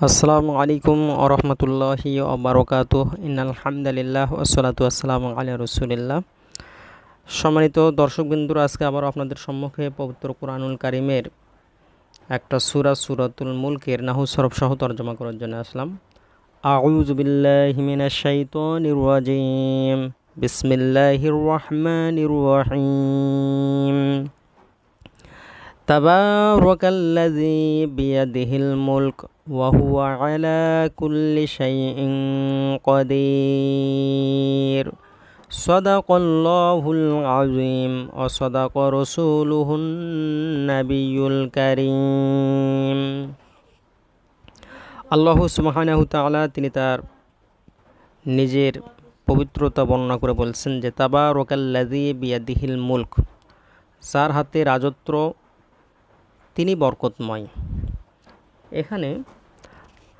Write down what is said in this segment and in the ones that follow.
আসসালামু আলাইকুম ওরহমতুল্লাহি ওবারকাতুহ ইন্নাল হামদুলিল্লাহ ওয়াসসালাতু ওয়াসসালামু আলা রাসূলিল্লাহ। সম্মানিত দর্শকবৃন্দুরা, আজকে আবার আপনাদের সম্মুখে পবিত্র কুরআনুল কারীমের একটা সূরা সূরাতুল মুলকের নাহু সরফ সহ তরজমা করার জন্য আসলাম। আউযু বিল্লাহি মিনাশ শাইতানির রাজীম। বিসমিল্লাহির রহমানির রহিম। তাবারাকাল্লাযী বিয়াদিহিল মুলক ওয়া হুয়া আলা কুল্লি শাইইন কাদির। সাদাকাল্লাহুল আযীম ওয়া সাদাকা রাসূলুহুন নাবিয়্যুল কারীম। আল্লাহ সুবহানাহু তাআলা তিনি তার নিজের পবিত্রতা বর্ণনা করে বলছেন যে তাবারাকাল্লাযী বিয়াদিহিল মুলক, যার হাতে রাজত্ব তিনি বরকতময়। এখানে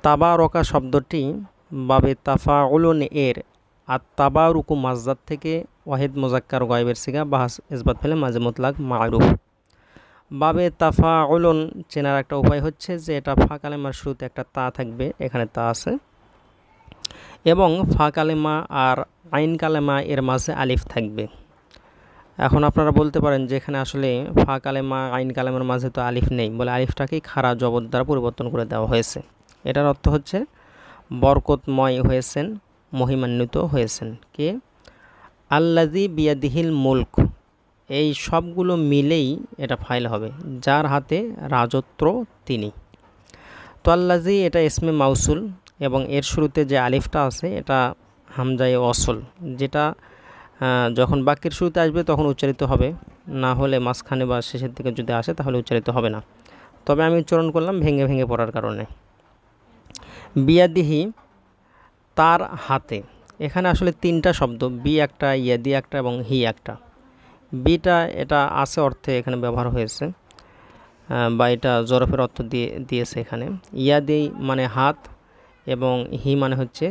তাবারকা শব্দটি বাবে তাফাউলুন এর আর তাবারুকু মাজদার থেকে ওয়াহিদ মুজাক্কার গায়বের সিগা বাহাস ইসবাত ফেলে মাঝে মুতলাক মারুফ। বাবে তাফাউলুন চেনার একটা উপায় হচ্ছে যে এটা ফা কালেমার শুরুতে একটা তা থাকবে, এখানে তা আছে, এবং ফা কালেমা আর আইন কালেমা এর মাঝে আলিফ থাকবে। এখন আপনারা বলতে পারেন যে এখানে আসলে ফা কালেমা আইন কালেমার মাঝে তো আলিফ নেই, বলে আলিফটাকেই খাড়া জবর দ্বারা পরিবর্তন করে দেওয়া হয়েছে। এটার অর্থ হচ্ছে বরকতময় হয়েছেন, মহিমান্বিত হয়েছেন কে? আল্লাযী বিয়াদিহিল মুলক, এই সবগুলো মিলেই এটা ফাইল হবে, যার হাতে রাজত্ব তিনি। তো আল্লাযী এটা ইসমে মাউসুল এবং এর শুরুতে যে আলিফটা আছে এটা হামজায়ে ওয়াসল, যেটা যখন বাক্যের শুরুতে আসবে তখন উচ্চারিত হবে, না হলে মাঝখানে বা শেষের দিকে যদি আসে তাহলে উচ্চারিত হবে না। তবে আমি উচ্চারণ করলাম ভেঙে ভেঙে পড়ার কারণে। বিয়াদিহি তার হাতে, এখানে আসলে তিনটা শব্দ, বি একটা, ইয়াদি একটা এবং হি একটা। বিটা এটা আছে অর্থে এখানে ব্যবহার হয়েছে, বা এটা জরফের অর্থ দিয়েছে এখানে। ইয়াদি মানে হাত এবং হি মানে হচ্ছে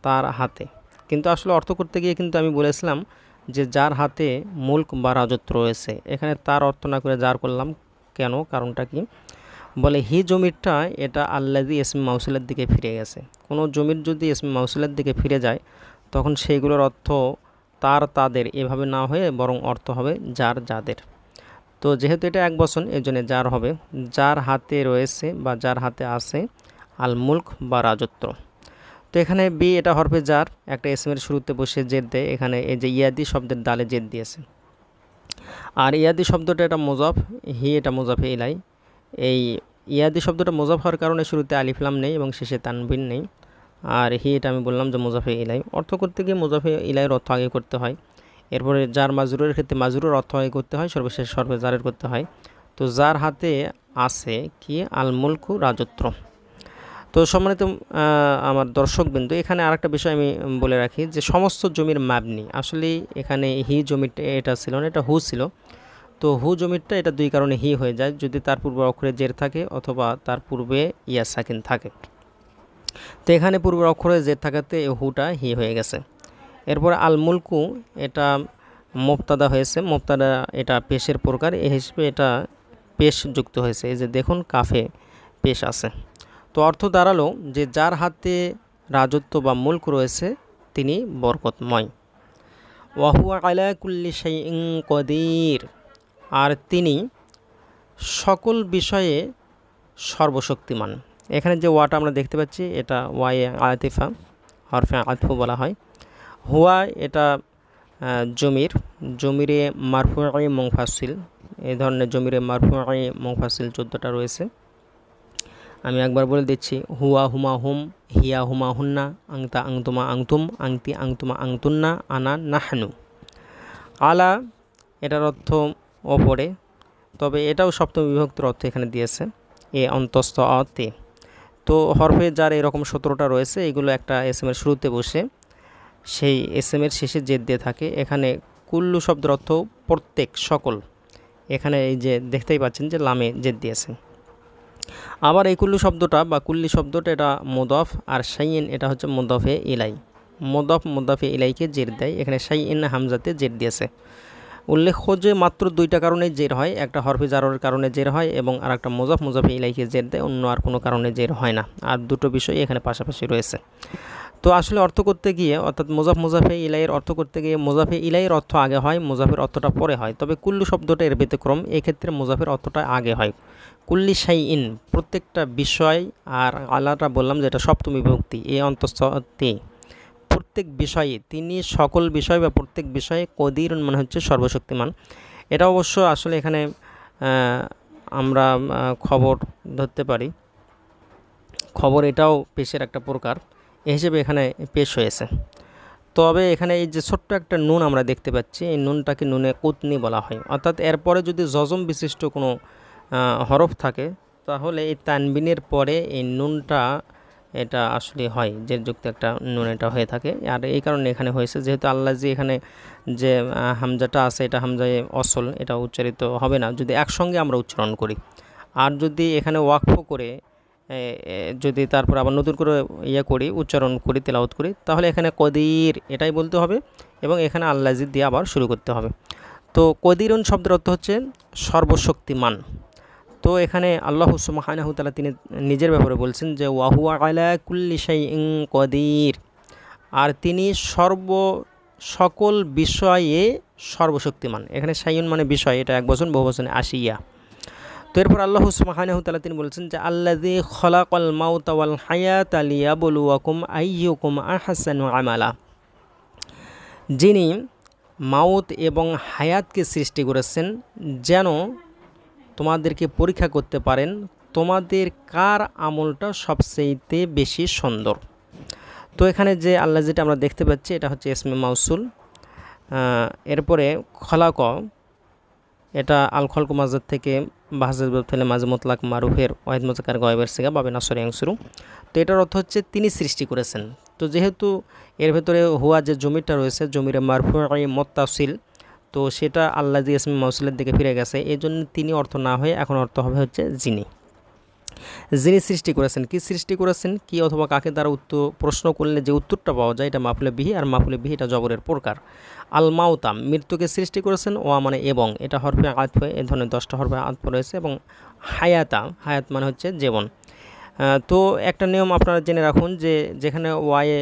তার হাতে। কিন্তু আসলে অর্থ করতে গিয়ে কিন্তু আমি বলেছিলাম যে যার হাতে মুলক বা রাজত্ব রয়েছে, এখানে তার অর্থ না করে যার করলাম কেন, কারণটা কি? বলে হি জমিরটা এটা আল্লাযী ইসমে মাউসুলের দিকে ফিরে গেছে। কোনো জমির যদি ইসমে মাউসুলের দিকে ফিরে যায় তখন সেইগুলোর অর্থ তাদের এভাবে না হয়ে বরং অর্থ হবে যার যাদের। তো যেহেতু এটা এক বচন, এর জন্য যার হবে, যার হাতে রয়েছে বা যার হাতে আছে আল মুলক বা রাজত্ব। তো এখানে বি এটা হরফে যার, একটা এসমের শুরুতে বসে জেদ দেয়, এখানে এই যে ইয়াদি শব্দের দালে জেদ দিয়েছে। আর ইয়াদি শব্দটা এটা মুজাফ, হি এটা মুজাফে ইলাই। এই ইয়াদি শব্দটা মুজাফ হওয়ার কারণে শুরুতে আলিফলাম নেই এবং শেষে তানবিন নেই। আর হি এটা আমি বললাম যে মুজাফে ইলাই। অর্থ করতে গিয়ে মুজাফে ইলাইয়ের অর্থ আগে করতে হয়, এরপরে যার মাজরুরের ক্ষেত্রে মাজরুর অর্থ আগে করতে হয়, সর্বশেষ সর্বে জারের করতে হয়। তো যার হাতে আছে কি আল মুলকু রাজত্ব। তো সম্মানিত আমার দর্শকবৃন্দ, এখানে আরেকটা বিষয় আমি বলে রাখি যে সমস্ত জমির মাবনি, আসলে এখানে হি জমিটা এটা ছিল না, এটা হু ছিল। তো হু জমিরটা এটা দুই কারণে হি হয়ে যায়, যদি তার পূর্বে অক্ষরে জের থাকে অথবা তার পূর্বে ইয়া সাকিন থাকে। তো এখানে পূর্বের অক্ষরে জের থাকাতে হুটা হি হয়ে গেছে। এরপর আল মুলকু এটা মুবতাদা হয়েছে, মুবতাদা এটা পেশের প্রকার, এই হিসেবে এটা পেশ যুক্ত হয়েছে। এই যে দেখুন কাফে পেশ আছে। তো অর্থ দাঁড়ালো যে যার হাতে রাজত্ব বা মুলক রয়েছে তিনি বরকতময়। ওয়া হুয়া আলা কুল্লি শাইইন কাদির, আর তিনি সকল বিষয়ে সর্বশক্তিমান। এখানে যে ওয়াটা আমরা দেখতে পাচ্ছি এটা ওয়ায়ে আতিফা, হরফে আতফু বলা হয়। হুয়া এটা জমিরে মারফুই মুনফাসিল, এই ধরনের জমিরে মারফুই মুনফাসিল 14টা রয়েছে। আমি একবার বলে দিচ্ছি, হুয়া হুমা হুম, হিয়া হুমা হুন্না, আংতা আংতুমা আংতুম, আংতি আংতুমা আংতুন্না, আনা নাহনু। আলা এটার অর্থ ওপরে, তবে এটাও সপ্তম বিভক্তির অর্থ এখানে দিয়েছে, এ অন্তস্থ অতে। তো হরফে যার এরকম 17টা রয়েছে, এগুলো একটা এসএমের শুরুতে বসে সেই এসএমের শেষে জেদ দিয়ে থাকে। এখানে কুল্লু শব্দের অর্থ প্রত্যেক, সকল। এখানে এই যে দেখতেই পাচ্ছেন যে লামে জেদ দিয়েছে। আবার এই কুল্লু শব্দটা বা কুল্লি শব্দটা এটা মুদাফ, আর শাইইন এটা হচ্ছে মুদাফে ইলাই। মুদাফে ইলাইকে জের দেয়, এখানে শাইইন হামজাতে জের দিয়েছে। উল্লেখ্য যে মাত্র দুইটা কারণে জের হয়, একটা হরফে জারের কারণে জের হয় এবং আর একটা মুজাফ মুজাফে ইলাইহি জের দেয়, অন্য আর কোনো কারণে জের হয় না। আর দুটো বিষয় এখানে পাশাপাশি রয়েছে। তো আসলে অর্থ করতে গিয়ে অর্থাৎ মুজাফ মুজাফে ইলাইহির অর্থ করতে গিয়ে মুজাফে ইলাইহির অর্থ আগে হয়, মুজাফের অর্থটা পরে হয়। তবে কুল্লু শব্দটা এর ব্যতিক্রম, এক্ষেত্রে মুজাফের অর্থটা আগে হয়। কুল্লি শাইইন প্রত্যেকটা বিষয়, আর আলাটা বললাম যেটা সপ্তমী বিভক্তি, এই অন্তঃস্থতে প্রত্যেক বিষয়ে, তিনি সকল বিষয় বা প্রত্যেক বিষয়ে কদির মানে হচ্ছে সর্বশক্তিমান। এটা অবশ্য আসলে এখানে আমরা খবর ধরতে পারি, খবর এটাও পেশের একটা প্রকার, এই হিসেবে এখানে পেশ হয়েছে। তবে এখানে এই যে ছোট্ট একটা নুন আমরা দেখতে পাচ্ছি, এই নুনটাকে নুনে কুতনি বলা হয়। অর্থাৎ এরপরে যদি যজম বিশিষ্ট কোনো হরফ থাকে তাহলে এই তানবিনের পরে এই নুনটা এটা আসলে হয়, যে যুক্ত একটা নুন এটা হয়ে থাকে। আর এই কারণে এখানে হয়েছে যেহেতু আল্লাহ যে এখানে যে হামজাটা আছে এটা হামজায় অসল, এটা উচ্চারিত হবে না যদি একসঙ্গে আমরা উচ্চারণ করি। আর যদি এখানে ওয়াকফ করে যদি তারপর আবার নতুন করে করি, উচ্চারণ করি, তেলাওয়াত করি, তাহলে এখানে কদির এটাই বলতে হবে এবং এখানে আল্লাজি দিয়ে আবার শুরু করতে হবে। তো কদিরুন শব্দের অর্থ হচ্ছে সর্বশক্তিমান। তো এখানে আল্লাহ সুবহানাহু ওয়া তাআলা তিনি নিজের ব্যাপারে বলছেন যে ওয়াহুয়া আলা কুল্লি শাইইন কদির, আর তিনি সকল বিষয়ে সর্বশক্তিমান। এখানে শাইউন মানে বিষয়, এটা এক বচন, বহু বচনে আশিয়া। তো এরপর আল্লাহ সুবহানাহু ওয়া তাআলা তিনি বলছেন যে আল্লাযী খালাকাল মাউতা ওয়াল হায়াতা লিয়াবলুয়াকুম আইয়ুকুম আহসানু আমালা, যিনি মাউত এবং হায়াতকে সৃষ্টি করেছেন যেন তোমাদেরকে পরীক্ষা করতে পারেন তোমাদের কার আমলটা সবচেয়ে বেশি সুন্দর। তো এখানে যে আল্লাহ যেটা আমরা দেখতে পাচ্ছি এটা হচ্ছে ইসমে মাউসুল। এরপরে খলাক, এটা আল খলক মাজার থেকে বাহাজের ফেলে মাঝে মুতলাক মারুফের ওয়াহিদ মুজাক্কার গায়েবের সিগা বাবে নাসরি আংসুরু। তো এটার অর্থ হচ্ছে তিনি সৃষ্টি করেছেন। তো যেহেতু এর ভেতরে হুয়া যে জমিটা রয়েছে, জমিরে মারফুই মুত্তাসিল, তো সেটা আল্লাহ যে ইসমে মাউসুলের দিকে ফিরে গেছে, এই জন্য তিনি অর্থ না হয়ে এখন অর্থ হবে হচ্ছে যিনি সৃষ্টি করেছেন। কি সৃষ্টি করেছেন, কি অথবা কাকে দ্বারা প্রশ্ন করলে যে উত্তরটা পাওয়া যায় এটা মাফুলে বিহি, আর মাফুলে বিহি এটা জবরের প্রকার। আল মাউতাম মৃত্যুকে সৃষ্টি করেছেন, ওয়া মানে এবং, এটা হরফে আতফ, এই ধরনের 10টা হরফে আতফ রয়েছে। এবং হায়াতা, হায়াত মানে হচ্ছে জীবন। তো একটা নিয়ম আপনারা জেনে রাখুন যে যেখানে ওয়ায়ে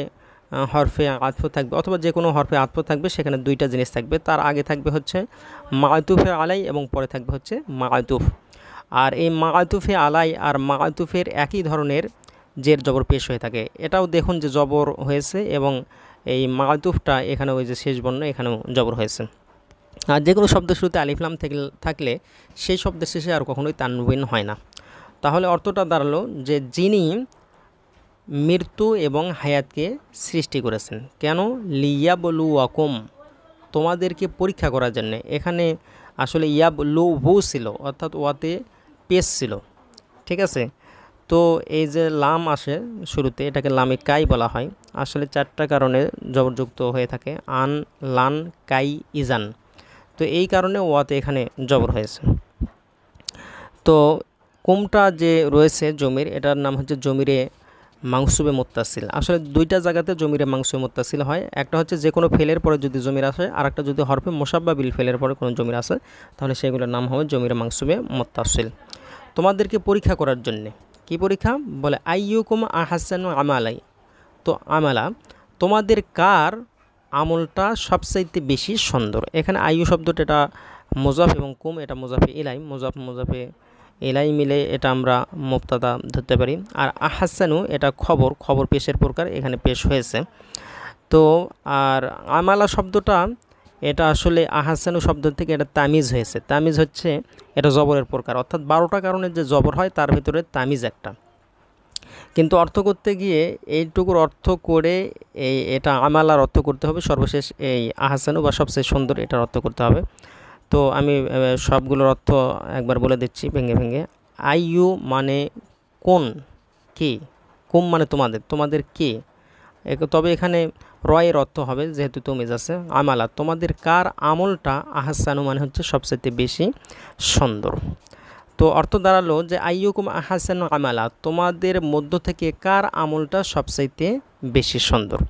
হরফে আতফ থাকবে অথবা যে কোনো হরফে আতফ থাকবে সেখানে দুইটা জিনিস থাকবে, তার আগে থাকবে হচ্ছে মাআতুফে আলাই এবং পরে থাকবে হচ্ছে মাআতুফ। আর এই মাআতুফে আলাই আর মাআতুফের একই ধরনের জের জবর পেশ হয়ে থাকে, এটাও দেখুন যে জবর হয়েছে এবং এই মাআতুফটা এখানে ওই যে শেষ বর্ণ এখানেও জবর হয়েছে। আর যে কোনো শব্দের শুরুতে আলিফ লাম থাকলে সেই শব্দের শেষে আর কখনোই তানবিন হয় না। তাহলে অর্থটা দাঁড়ালো যে যিনি মৃত্যু এবং হায়াতকে সৃষ্টি করেছেন কেন, লিয়াবলুয়াকুম তোমাদেরকে পরীক্ষা করার জন্য। এখানে আসলে ইয়াবলুহু ছিল, অর্থাৎ ওয়াতে পেশ ছিল, ঠিক আছে। তো এই যে লাম আসে শুরুতে, এটাকে লামে কাই বলা হয়। আসলে 4টা কারণে জবরযুক্ত হয়ে থাকে, আন, লান, কাই, ইজান। তো এই কারণে ওয়াতে এখানে জবর হয়েছে। তো কুমটা যে রয়েছে জমির, এটার নাম হচ্ছে জমিরে মাংসুবে মুত্তাসিল। আসলে দুইটা জায়গাতে জমিরে মাংসুবে মুত্তাসিল হয়, একটা হচ্ছে যে কোনো ফেলের পরে যদি জমির আসে, আর একটা যদি হরফে মুসাব্বা বিল ফেলের পরে কোনো জমির আসে, তাহলে সেগুলোর নাম হবে জমিরে মাংসুবে মুত্তাসিল। তোমাদেরকে পরীক্ষা করার জন্যে, কি পরীক্ষা বলে, আইয়ুকুম আহসানু আমালাই, তো আমালা তোমাদের কার আমলটা সবচাইতে বেশি সুন্দর। এখানে আইয়ু শব্দটা এটা মুজাফ এবং কুম এটা মুজাফে ইলাই, মুজাফে এলাই মিলে এটা আমরা মুবতাদা ধরতে পারি। আর আহসানু এটা খবর পেশের প্রকার এখানে পেশ হয়েছে। তো আর আমালা শব্দটা এটা আসলে আহসানু শব্দ থেকে এটা তামিজ হয়েছে। তামিজ হচ্ছে এটা জবরের প্রকার, অর্থাৎ 12টা কারণে যে জবর হয় তার ভিতরে তামিজ একটা। কিন্তু অর্থ করতে গিয়ে এইটুকুর অর্থ করে এটা আমালার অর্থ করতে হবে সর্বশেষ এই আহসানু বা সবচেয়ে সুন্দর এটার অর্থ করতে হবে। তো আমি সবগুলোর অর্থ একবার বলে দিচ্ছি ভেঙে ভেঙে। আইয়ু মানে কোন, কে, কুম মানে তোমাদের কে। তবে এখানে রয়ের অর্থ হবে যেহেতু তুমিজ আছে, আমালা তোমাদের কার আমলটা আহসানু মানে হচ্ছে সবচেয়ে বেশি সুন্দর। তো অর্থ দাঁড়ালো যে আইয়ুকুম আহসানু আমালা তোমাদের মধ্য থেকে কার আমলটা সবচাইতে বেশি সুন্দর।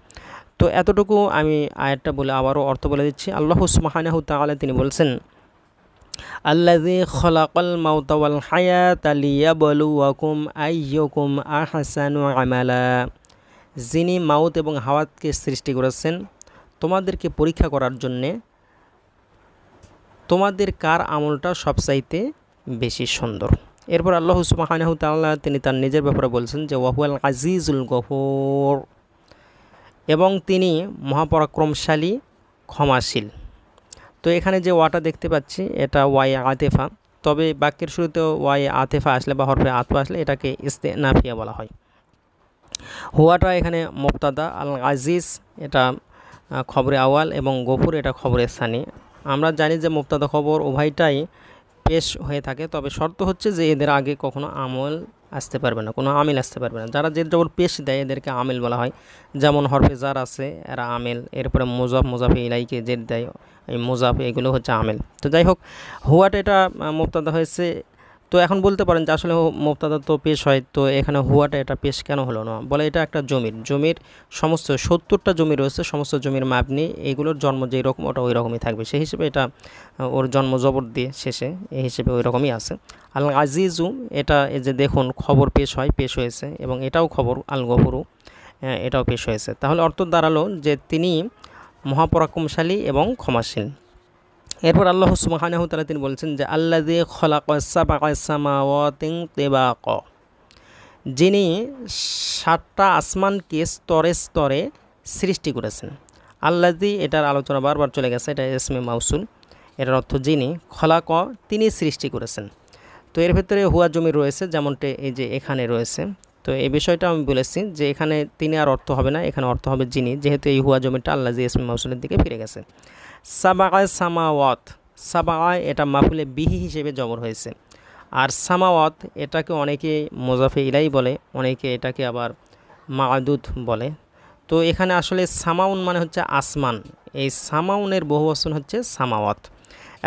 তো এতটুকু আমি আয়াতটা বলে আবারও অর্থ বলে দিচ্ছি। আল্লাহ সুবহানাহু তাআলা তিনি বলছেন, আল্লাযী খালাকাল মাউতা ওয়াল হায়াতা লিয়াবলুয়াকুম আইয়ুকুম আহসানু আমালা। যিনি মাউত এবং হায়াতকে সৃষ্টি করেছেন তোমাদেরকে পরীক্ষা করার জন্যে, তোমাদের কার আমলটা সবচাইতে বেশি সুন্দর। এরপর আল্লাহ সুবহানাহু তাআলা তিনি তার নিজের ব্যাপারে বলছেন যে ওয়াহুয়াল আজিজুল গফুর, এবং তিনি মহাপরাক্রমশালী ক্ষমাশীল। তো এখানে যে ওয়াটা দেখতে পাচ্ছি এটা ওয়াই আতেফা, তবে বাক্যের শুরুতে ওয়াই আতেফা আসলে বা হরফে আতফা আসলে এটাকে ইস্তেনাফিয়া বলা হয়। হুয়াটা এখানে মুবতাদা, আল আজিজ এটা খবরে আওয়াল এবং গফুর এটা খবরে সানি। আমরা জানি যে মুবতাদা খবর উভয়টাই পেশ হয়ে থাকে, তবে শর্ত হচ্ছে যে এদের আগে কখনো আমল আসতে পারবে না, কোনো আমিল আসতে পারবে না। যারা জের জবর পেশ দেয় এদেরকে আমিল বলা হয়, যেমন হরফে জার আছে এরা আমিল, এরপরে মুজাফে ইলাইকে জের দেয় এই মুজাফে, এগুলো হচ্ছে আমিল। তো যাই হোক, হুয়াটা এটা মুবতাদা হয়েছে। তো এখন বলতে পারেন যে আসলে মুবতাদা তো পেশ হয়, তো এখানে হুয়াটা এটা পেশ কেন হলো না? বলে এটা একটা জমির সমস্ত 70টা জমি রয়েছে, সমস্ত জমির মাবনি, এগুলোর জন্ম যেই রকম ওটা ওই রকমই থাকবে, সেই হিসেবে এটা ওর জন্ম জবর দিয়ে শেষে, এই হিসেবে ওই রকমই আছে। আল আজিজু এটা এই যে দেখুন খবর পেশ হয়েছে, এবং এটাও খবর আল গফুরু এটাও পেশ হয়েছে। তাহলে অর্থ দাঁড়ালো যে তিনি মহাপরাক্রমশালী এবং ক্ষমাশীল। এরপর আল্লাহ সুবহানাহু তাআলা তিনি বলছেন যে আল্লাযী খালাকাস সাবআ সামাওয়াতিন তিবাকা, যিনি 7টা আসমানকে স্তরে স্তরে সৃষ্টি করেছেন। আল্লাযী এটার আলোচনা বারবার চলে গেছে, এটা ইসমে মাউসুল, এটার অর্থ যিনি, খলাক তিনি সৃষ্টি করেছেন। তো এর ভেতরে হুয়া জমি রয়েছে, যেমনটা এই যে এখানে রয়েছে। তো এই বিষয়টা আমি বলেছি যে এখানে তিনি আর অর্থ হবে না, এখানে অর্থ হবে যিনি, যেহেতু এই হুয়া জমিটা আল্লাযী ইসমে মাউসুলের দিকে ফিরে গেছে। সাবাআ সামাওয়াত, সাবাআ এটা মাফুলে বিহি হিসেবে জবর হয়েছে, আর সামাওয়াত এটাকে অনেকে মুজাফে ইলাই বলে, অনেকে এটাকে আবার মা'দুদ বলে। তো এখানে আসলে সামাউন মানে হচ্ছে আসমান, এই সামাউনের বহুবচন হচ্ছে সামাওয়াত।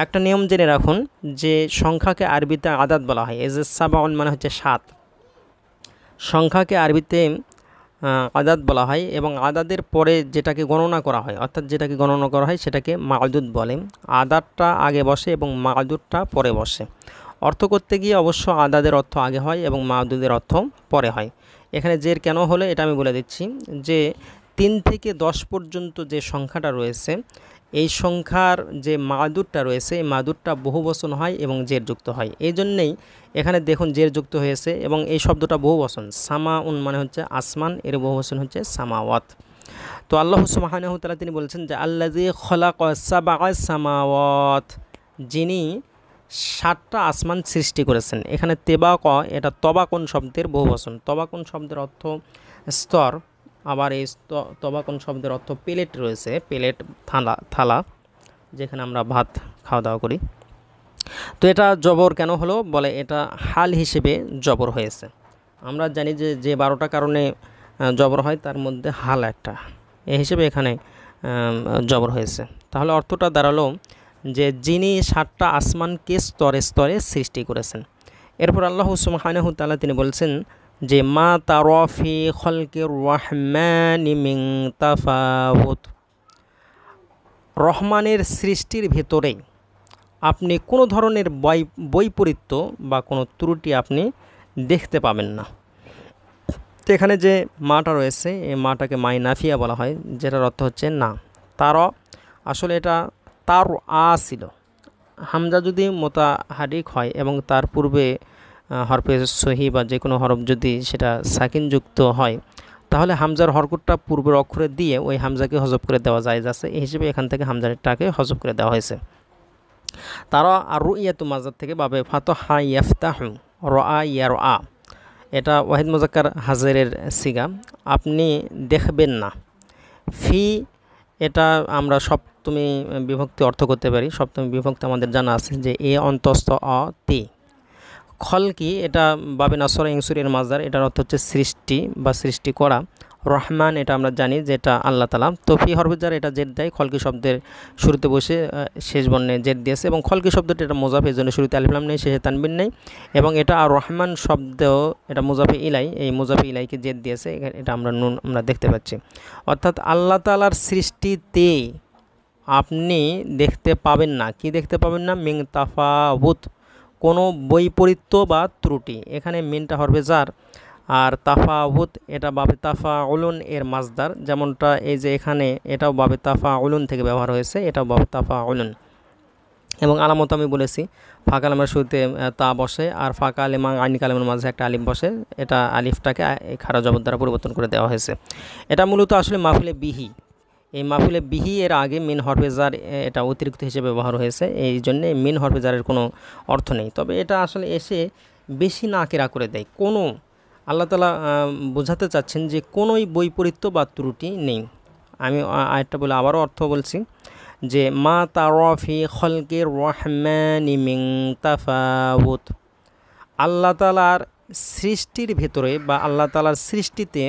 একটা নিয়ম জেনে রাখুন যে সংখ্যাকে আরবিতে আদাদ বলা হয়, এই যে সাবাউন মানে হচ্ছে 7, সংখ্যাকে আরবিতে আদাদ বলা হয়, এবং আদাদের পরে যেটাকে গণনা করা হয়, অর্থাৎ যেটাকে গণনা করা হয় সেটাকে মা'দুদ বলে। আদাদটা আগে বসে এবং মা'দুদটা পরে বসে। অর্থ করতে গিয়ে অবশ্য আদাদের অর্থ আগে হয় এবং মা'দুদের অর্থ পরে হয়। এখানে জের কেন হলো এটা আমি বলে দিচ্ছি যে 3 থেকে 10 পর্যন্ত যে সংখ্যাটা রয়েছে, এই সংখ্যার যে মা'দুদটা রয়েছে এই মা'দুদটা বহুবচন হয় এবং জের যুক্ত হয়। এই জন্যেই এখানে দেখুন জের যুক্ত হয়েছে, এবং এই শব্দটা বহুবচন, সামাউন মানে হচ্ছে আসমান, এর বহুবচন হচ্ছে সামাওয়াত। তো আল্লাহ সুবহানাহু তাআলা তিনি বলছেন যে আল্লাযী খালাকাস সাবআ সামাওয়াত, যিনি 7টা আসমান সৃষ্টি করেছেন। এখানে তেবাক এটা তবাকুন শব্দের বহুবচন, তবাকুন শব্দের অর্থ স্তর, আবার এই তবাকুন শব্দের অর্থ প্লেট রয়েছে, প্লেট থালা যেখানে আমরা ভাত খাওয়া দাওয়া করি। তো এটা জবর কেন হলো? বলে এটা হাল হিসেবে জবর হয়েছে। আমরা জানি যে 12টা কারণে জবর হয় তার মধ্যে হাল একটা, এই হিসেবে এখানে জবর হয়েছে। তাহলে অর্থটা দাঁড়ালো যে যিনি 7টা আসমানকে স্তরে স্তরে সৃষ্টি করেছেন। এরপর আল্লাহ সুবহানাহু তাআলা তিনি বলছেন যে মা তারা ফি খালকির রহমানি মিন তাফাউত, রহমানের সৃষ্টির ভেতরে আপনি কোনো ধরনের বৈপরীত্য বা কোনো ত্রুটি আপনি দেখতে পাবেন না। তো এখানে যে মাটা রয়েছে এই মাটাকে মাই নাফিয়া বলা হয়, যেটার অর্থ হচ্ছে না। তারা আসলে এটা তার ছিল, হামজা যদি মোতাহারিক হয় এবং তার পূর্বে হরফে সহি বা যে কোনো হরফ যদি সেটা সাকিনযুক্ত হয়, তাহলে হামজার হরকতটা পূর্বের অক্ষরে দিয়ে ওই হামজাকে হজব করে দেওয়া যায় যাচ্ছে, এই হিসেবে এখান থেকে হামজাটাকে হজব করে দেওয়া হয়েছে। তারা আর রুইয়াতু মাজার থেকে বাবে ফাতহা ইয়াফতাহু রআ ইয়ারআ, এটা ওয়াহিদ মুজাক্কার হাজেরের সিগা, আপনি দেখবেন না। ফি এটা আমরা সপ্তমী বিভক্তি অর্থ করতে পারি, সপ্তমী বিভক্তি আমাদের জানা আছে যে এ অন্তস্থ অ তে। খলকি এটা বাবে নাসরা ইনসুরের মাজার, এটার অর্থ হচ্ছে সৃষ্টি বা সৃষ্টি করা, রহমান এটা আমরা জানি যেটা আল্লাহ তাআলা। তো ফি হরফে জার এটা জের দেয় খলকি শব্দের শুরুতে বসে শেষ বর্ণে জের দিয়েছে, এবং খলকি শব্দটা এটা মুজাফ, এই জন্য শুরুতে আলিফ লাম নেই, শেষে তানবিন নেই, এবং এটা আর রহমান শব্দেও এটা মুজাফে ইলাই, এই মুজাফে ইলাইকে জের দিয়েছে, এটা আমরা নুন আমরা দেখতে পাচ্ছি। অর্থাৎ আল্লাহ তাআলার সৃষ্টিতে আপনি দেখতে পাবেন না, কি দেখতে পাবেন না, মিন তাফাউত, কোনো বৈপরীত্য বা ত্রুটি। এখানে মিনটা হরফে জার, আর তাফাউত এটা বাবে তাফাউলুন এর মাজদার, যেমনটা এই যে এখানে এটাও বাবে তাফাউলুন থেকে ব্যবহার হয়েছে, এটাও বাবে তাফাউলুন। এবং আলামত আমি বলেছি, ফা কালামের শুরুতে তা বসে, আর ফা কালেমা আইন কালামের মাঝে একটা আলিফ বসে, এটা আলিফটাকে খাড়া জবর দ্বারা পরিবর্তন করে দেওয়া হয়েছে। এটা মূলত আসলে মাহফিলে বিহি, এই মাহফিলে বিহি এর আগে মিন হরফে জার এটা অতিরিক্ত হিসেবে ব্যবহার হয়েছে, এই জন্যে মিন হরফে জারের কোনো অর্থ নেই। তবে এটা আসলে এসে বেশি নাকেরা করে দেয়, কোনো আল্লাহ তাআলা বোঝাতে চাচ্ছেন যে কোনোই বৈপরীত্য বা ত্রুটি নেই। আমি আরেকটা বলে আবারও অর্থ বলছি যে মা তারা ফি খলকির রহমানি মিন তাফাউত, আল্লাহ তাআলার সৃষ্টির ভেতরে বা আল্লাহ তাআলার সৃষ্টিতে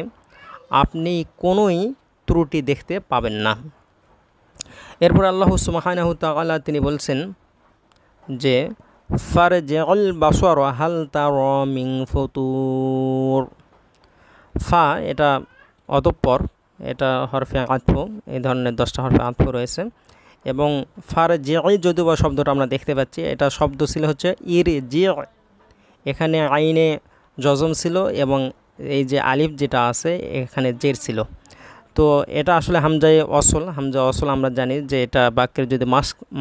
আপনি কোনোই ত্রুটি দেখতে পাবেন না। এরপর আল্লাহ সুবহানাহু তাআলা তিনি বলছেন যে ফারজিউল বাসর হাল তারা মিন ফুতুর, ফা এটা অতঃপর, এটা হরফে আতফ, এই ধরনের 10টা হরফে আতফ রয়েছে। এবং ফারজিউ যদিও বা শব্দটা আমরা দেখতে পাচ্ছি, এটা শব্দ ছিল হচ্ছে ইরজি, এখানে আইনে জজম ছিল এবং এই যে আলিফ যেটা আছে এখানে জের ছিল। তো এটা আসলে হামজায়ে অসল, হামজা অসল আমরা জানি যে এটা বাক্যের যদি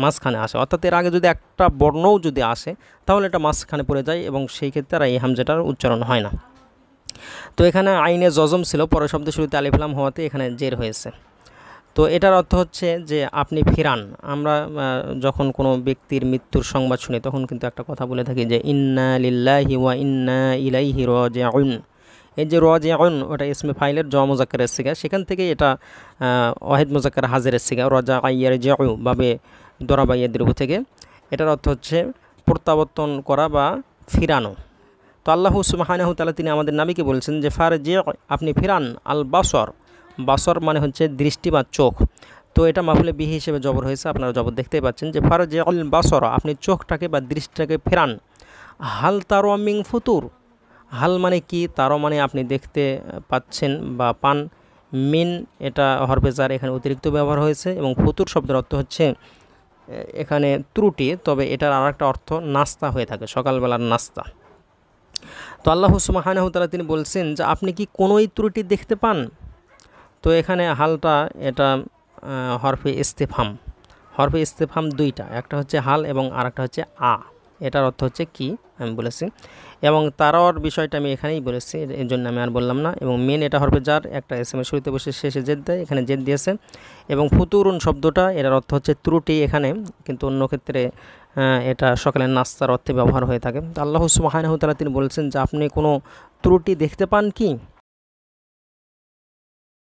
মাঝখানে আসে, অর্থাৎ এর আগে যদি একটা বর্ণও যদি আসে তাহলে এটা মাঝখানে পড়ে যায়, এবং সেই ক্ষেত্রে আর এই হামজাটার উচ্চারণ হয় না। তো এখানে আইনে জজম ছিল, পরের শব্দের শুরুতে আলিফ লাম হওয়াতে এখানে জের হয়েছে। তো এটার অর্থ হচ্ছে যে আপনি ফিরান। আমরা যখন কোনো ব্যক্তির মৃত্যুর সংবাদ শুনি তখন কিন্তু একটা কথা বলে থাকি যে ইন্না লিল্লাহি ওয়া ইন্না ইলাইহি রাজিউন। এই যে রাজিউন ওটা ইসমে ফাইলের জ মুজাক্কারের সিগা, সেখান থেকে এটা ওয়াহিদ মুজাক্কার হাজিরের সিগা, রাজা ইয়ারজিউ বাবে দরাবাইয়া দীর্ঘ থেকে। এটার অর্থ হচ্ছে প্রত্যাবর্তন করা বা ফিরানো। তো আল্লাহ সুবহানাহু তাআলা তিনি আমাদের নবীকে বলছেন যে ফারজি, আপনি ফিরান আল বাসর, বাসর মানে হচ্ছে দৃষ্টি বা চোখ। তো এটা মাফুলে বিহি হিসেবে জবর হয়েছে, আপনারা জবর দেখতেই পাচ্ছেন যে ফারজি আল বাসর, আপনি চোখটাকে বা দৃষ্টিটাকে ফেরান। হাল তারা মিন ফুতুর, হাল মানে কি, তারও মানে আপনি দেখতে পাচ্ছেন বা পান, মিন এটা হরফে জার এখানে অতিরিক্ত ব্যবহার হয়েছে, এবং ফুতুর শব্দের অর্থ হচ্ছে এখানে ত্রুটি, তবে এটার আর একটা অর্থ নাস্তা হয়ে থাকে, সকালবেলার নাস্তা। তো আল্লাহ সুবহানাহু তাআলা তিনি বলছেন যে আপনি কি কোনোই ত্রুটি দেখতে পান। তো এখানে হালটা এটা হরফে ইস্তিফহাম, হরফে ইস্তিফহাম দুইটা, একটা হচ্ছে হাল এবং আরেকটা হচ্ছে আ, এটার অর্থ হচ্ছে কি আমি বলেছি, এবং তারার বিষয়টা আমি এখানেই বলেছি, এর জন্য আমি আর বললাম না। এবং মেন এটা হরফে জার, একটা এসএমের শুরুতে বসে শেষে জেদ দেয়, এখানে জেদ দিয়েছে। এবং ফুতুরুন শব্দটা এটার অর্থ হচ্ছে ত্রুটি এখানে, কিন্তু অন্য ক্ষেত্রে এটা সকালের নাস্তার অর্থে ব্যবহার হয়ে থাকে। আল্লাহ সুবহানাহু তাআলা তিনি বলছেন যে আপনি কোনো ত্রুটি দেখতে পান কি।